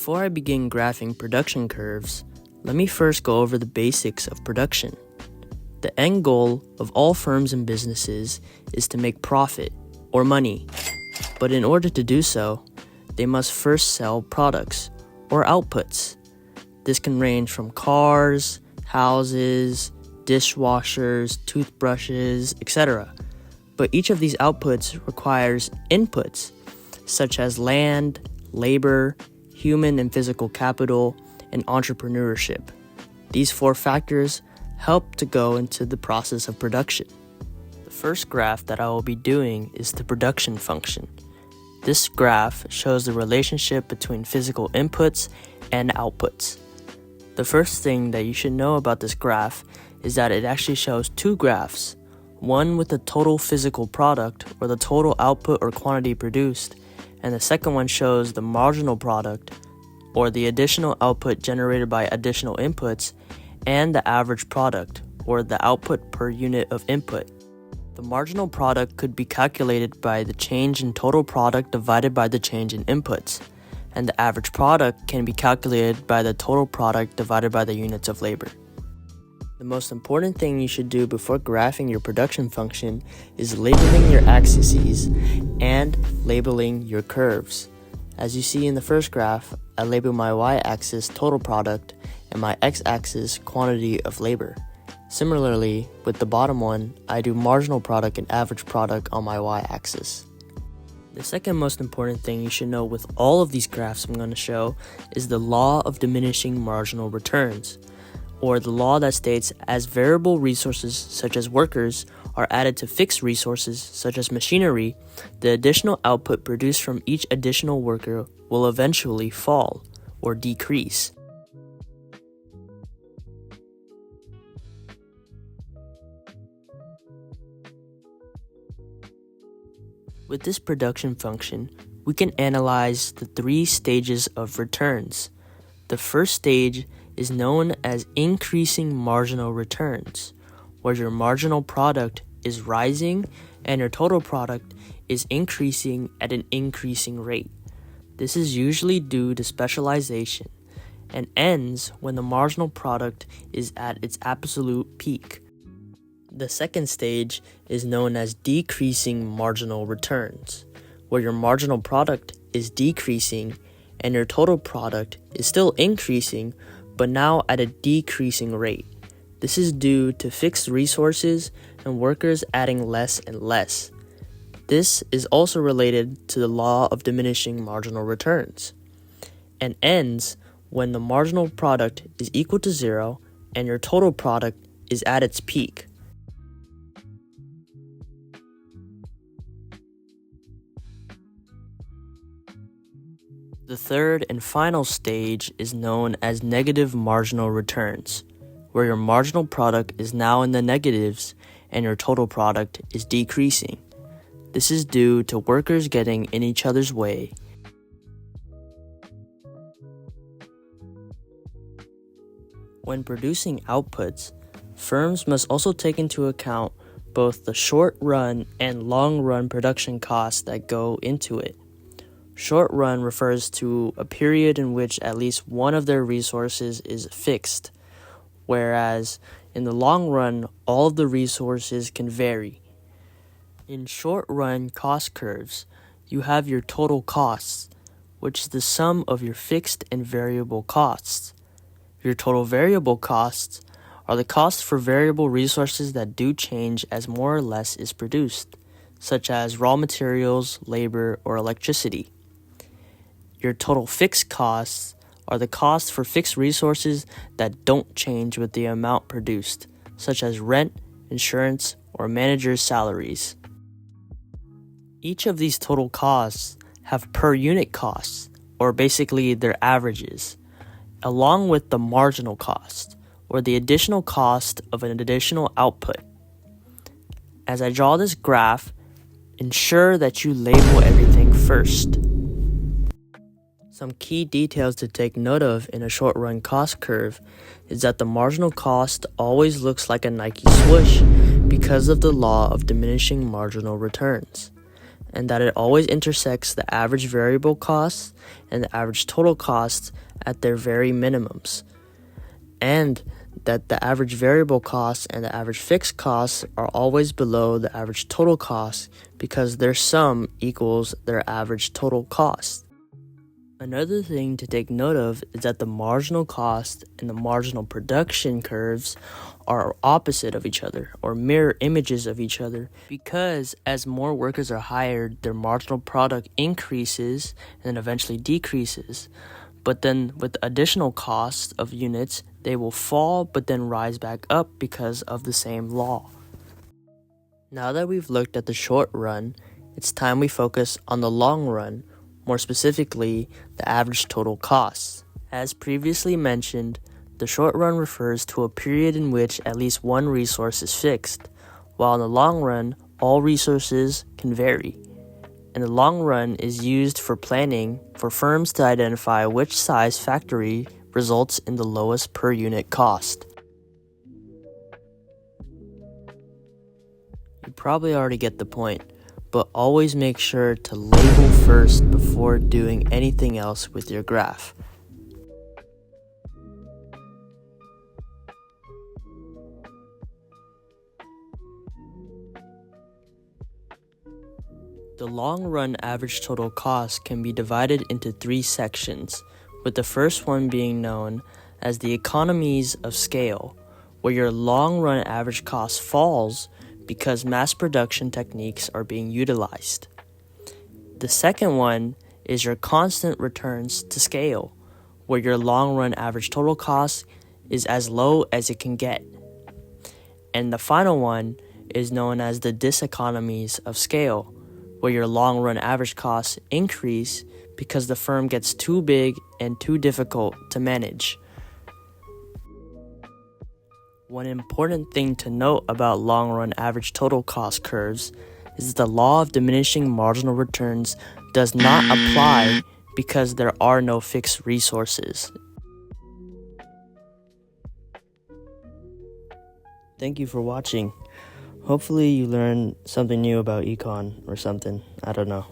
Before I begin graphing production curves, let me first go over the basics of production. The end goal of all firms and businesses is to make profit, or money. But in order to do so, they must first sell products, or outputs. This can range from cars, houses, dishwashers, toothbrushes, etc. But each of these outputs requires inputs, such as land, labor, human and physical capital, and entrepreneurship. These four factors help to go into the process of production. The first graph that I will be doing is the production function. This graph shows the relationship between physical inputs and outputs. The first thing that you should know about this graph is that it actually shows two graphs, one with the total physical product, or the total output or quantity produced, and the second one shows the marginal product, or the additional output generated by additional inputs, and the average product, or the output per unit of input. The marginal product could be calculated by the change in total product divided by the change in inputs, and the average product can be calculated by the total product divided by the units of labor. The most important thing you should do before graphing your production function is labeling your axes and labeling your curves. As you see in the first graph, I label my y-axis total product and my x-axis quantity of labor. Similarly, with the bottom one, I do marginal product and average product on my y-axis. The second most important thing you should know with all of these graphs I'm going to show is the law of diminishing marginal returns, or the law that states as variable resources such as workers are added to fixed resources such as machinery, the additional output produced from each additional worker will eventually fall or decrease. With this production function, we can analyze the three stages of returns. The first stage is known as increasing marginal returns, where your marginal product is rising and your total product is increasing at an increasing rate. This is usually due to specialization and ends when the marginal product is at its absolute peak. The second stage is known as decreasing marginal returns, where your marginal product is decreasing and your total product is still increasing, but now at a decreasing rate. This is due to fixed resources and workers adding less and less. This is also related to the law of diminishing marginal returns, and ends when the marginal product is equal to zero and your total product is at its peak. The third and final stage is known as negative marginal returns, where your marginal product is now in the negatives and your total product is decreasing. This is due to workers getting in each other's way. When producing outputs, firms must also take into account both the short-run and long-run production costs that go into it. Short run refers to a period in which at least one of their resources is fixed, whereas in the long run, all of the resources can vary. In short run cost curves, you have your total costs, which is the sum of your fixed and variable costs. Your total variable costs are the costs for variable resources that do change as more or less is produced, such as raw materials, labor, or electricity. Your total fixed costs are the costs for fixed resources that don't change with the amount produced, such as rent, insurance, or managers' salaries. Each of these total costs have per unit costs, or basically their averages, along with the marginal cost, or the additional cost of an additional output. As I draw this graph, ensure that you label everything first. Some key details to take note of in a short-run cost curve is that the marginal cost always looks like a Nike swoosh because of the law of diminishing marginal returns. and that it always intersects the average variable costs and the average total costs at their very minimums, and that the average variable costs and the average fixed costs are always below the average total cost because their sum equals their average total cost. Another thing to take note of is that the marginal cost and the marginal production curves are opposite of each other, or mirror images of each other, because as more workers are hired, their marginal product increases and eventually decreases. But then with additional costs of units, they will fall but then rise back up because of the same law. Now that we've looked at the short run, it's time we focus on the long run, more specifically, the average total costs. As previously mentioned, the short run refers to a period in which at least one resource is fixed, while in the long run, all resources can vary. And the long run is used for planning for firms to identify which size factory results in the lowest per unit cost. You probably already get the point, but always make sure to label first before doing anything else with your graph. The long-run average total cost can be divided into three sections, with the first one being known as the economies of scale, where your long-run average cost falls because mass production techniques are being utilized. The second one is your constant returns to scale, where your long-run average total cost is as low as it can get. And the final one is known as the diseconomies of scale, where your long-run average costs increase because the firm gets too big and too difficult to manage. One important thing to note about long-run average total cost curves is that the law of diminishing marginal returns does not apply because there are no fixed resources. Thank you for watching. Hopefully you learned something new about econ or something. I don't know.